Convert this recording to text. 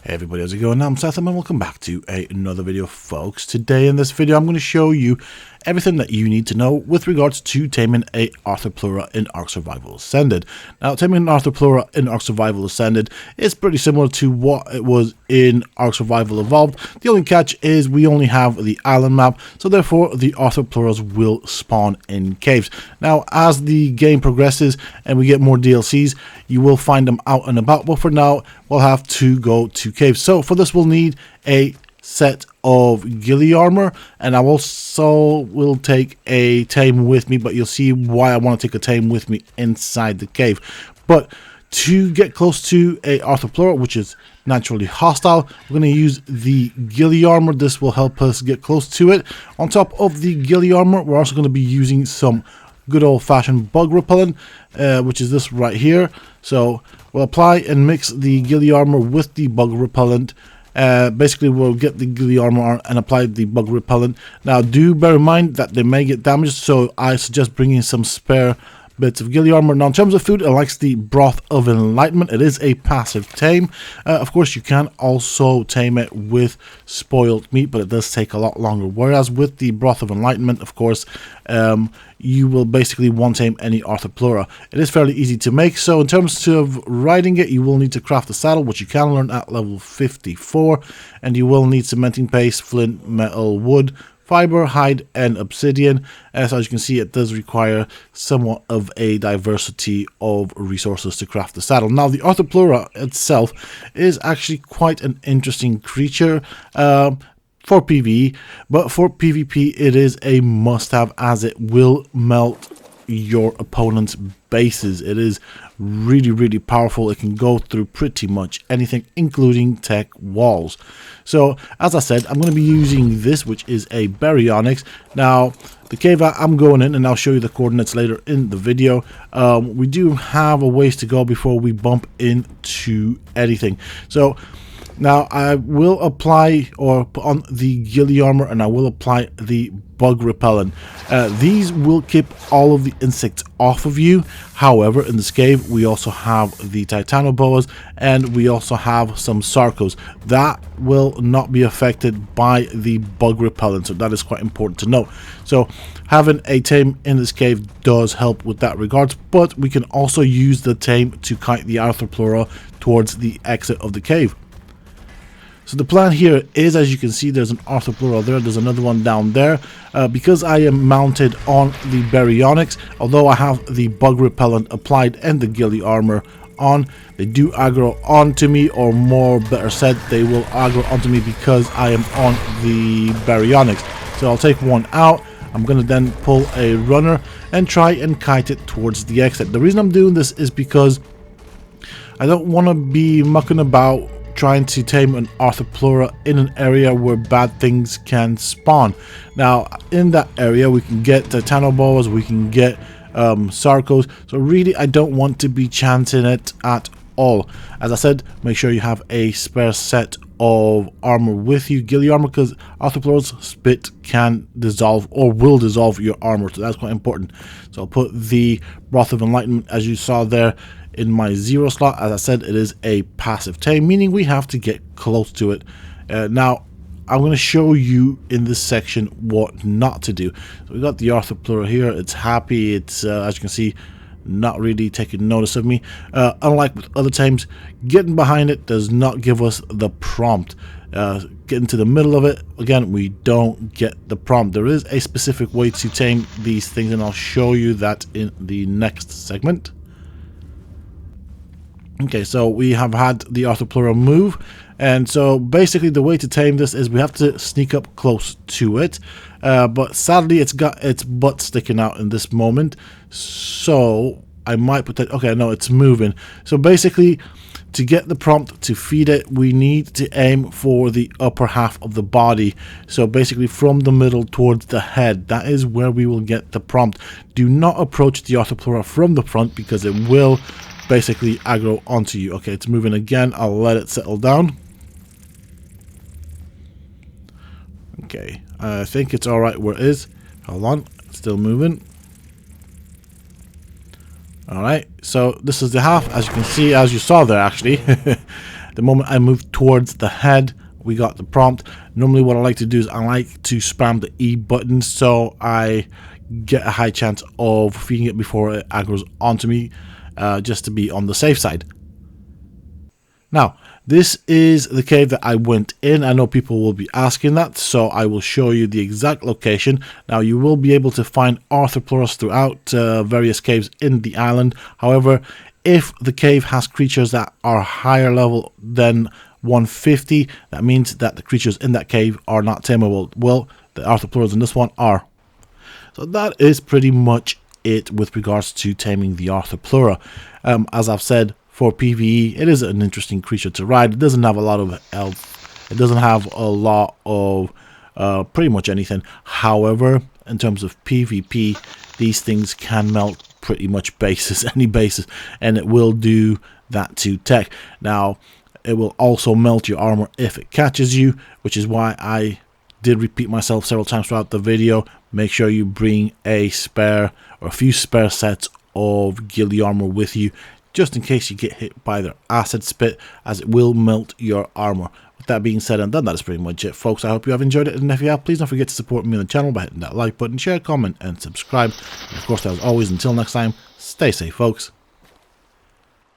Hey everybody, how's it going? I'm Sethum and welcome back to another video, folks. Today in this video I'm going to show you everything that you need to know with regards to taming a Arthropluera in Ark Survival Ascended. Now, taming an Arthropluera in Ark Survival Ascended is pretty similar to what it was in Ark Survival Evolved. The only catch is we only have the island map, so therefore the Arthroplueras will spawn in caves. Now, as the game progresses and we get more DLCs, you will find them out and about, but for now we'll have to go to caves. So for this we'll need a set of ghillie armor, and I also will take a tame with me, but you'll see why I want to take a tame with me inside the cave. But to get close to a Arthropluera, which is naturally hostile, we're going to use the ghillie armor. This will help us get close to it. On top of the ghillie armor, we're also going to be using some good old-fashioned bug repellent, which is this right here. So we'll apply and mix the ghillie armor with the bug repellent. Basically we'll get the ghillie armor and apply the bug repellent. Now do bear in mind that they may get damaged, so I suggest bringing some spare bits of ghillie armor. Now in terms of food, it likes the Broth of Enlightenment. It is a passive tame. Of course you can also tame it with spoiled meat, but it does take a lot longer, whereas with the Broth of Enlightenment, of course, you will basically one tame any Arthropluera. It is fairly easy to make, so in terms of riding it, you will need to craft a saddle, which you can learn at level 54, and you will need cementing paste, flint, metal, wood, fiber, hide, and obsidian. As you can see, it does require somewhat of a diversity of resources to craft the saddle. Now, the Arthropluera itself is actually quite an interesting creature for PvE, but for PvP it is a must-have, as it will melt your opponent's bases. It is really powerful. It can go through pretty much anything, including tech walls. So as I said, I'm going to be using this, which is a baryonyx. Now the cave I'm going in, and I'll show you the coordinates later in the video, we do have a ways to go before we bump into anything. So now I will apply or put on the ghillie armor, and I will apply the bug repellent. These will keep all of the insects off of you. However, in this cave we also have the titanoboas, and we also have some sarcos that will not be affected by the bug repellent, so that is quite important to note. So having a tame in this cave does help with that regards, but we can also use the tame to kite the Arthropluera towards the exit of the cave. So the plan here is, as you can see, there's an Arthropluera there, there's another one down there. Because I am mounted on the baryonyx, although I have the bug repellent applied and the ghillie armor on, they do aggro onto me, or more better said, they will aggro onto me because I am on the baryonyx. So I'll take one out. I'm going to then pull a runner and try and kite it towards the exit. The reason I'm doing this is because I don't want to be mucking about trying to tame an Arthropluera in an area where bad things can spawn. Now in that area we can get titanoboas, we can get sarcos, so really I don't want to be chancing it at all. As I said, make sure you have a spare set of armor with you, ghillie armor, because Arthropluera's spit can dissolve or will dissolve your armor, so that's quite important. So I'll put the Broth of Enlightenment, as you saw there, in my 0 slot. As I said, it is a passive tame, meaning we have to get close to it. Now I'm going to show you in this section what not to do. So we got the Arthropluera here. It's happy. It's as you can see, not really taking notice of me. Unlike with other tames, getting behind it does not give us the prompt. Getting to the middle of it, again, we don't get the prompt. There is a specific way to tame these things, and I'll show you that in the next segment. Okay, so we have had the Arthropluera move, and so basically the way to tame this is we have to sneak up close to it, but sadly it's got its butt sticking out in this moment, so I might put that. Okay, no, it's moving. So basically, to get the prompt to feed it, we need to aim for the upper half of the body, so basically from the middle towards the head. That is where we will get the prompt. Do not approach the Arthropluera from the front, because it will basically aggro onto you. Okay, it's moving again. I'll let it settle down. Okay, I think it's alright where it is. Hold on, it's still moving. Alright, so this is the half, as you can see, as you saw there actually. The moment I moved towards the head, we got the prompt. Normally what I like to do is I like to spam the E button so I get a high chance of feeding it before it aggroes onto me, just to be on the safe side. Now, this is the cave that I went in. I know people will be asking that, so I will show you the exact location. Now, you will be able to find Arthroplueras throughout various caves in the island. However, if the cave has creatures that are higher level than 150, that means that the creatures in that cave are not tameable. Well, the Arthroplueras in this one are. So that is pretty much it with regards to taming the Arthropluera. As I've said, for PvE, it is an interesting creature to ride. It doesn't have a lot of health. It doesn't have a lot of pretty much anything. However, in terms of PvP, these things can melt pretty much bases, any bases, and it will do that to tech. Now, it will also melt your armor if it catches you, which is why I did repeat myself several times throughout the video. Make sure you bring a spare or a few spare sets of ghillie armor with you, just in case you get hit by their acid spit, as it will melt your armor. With that being said and done, that is pretty much it, folks. I hope you have enjoyed it, and if you have, please don't forget to support me on the channel by hitting that like button, share, comment, and subscribe. And of course, as always, until next time, stay safe, folks.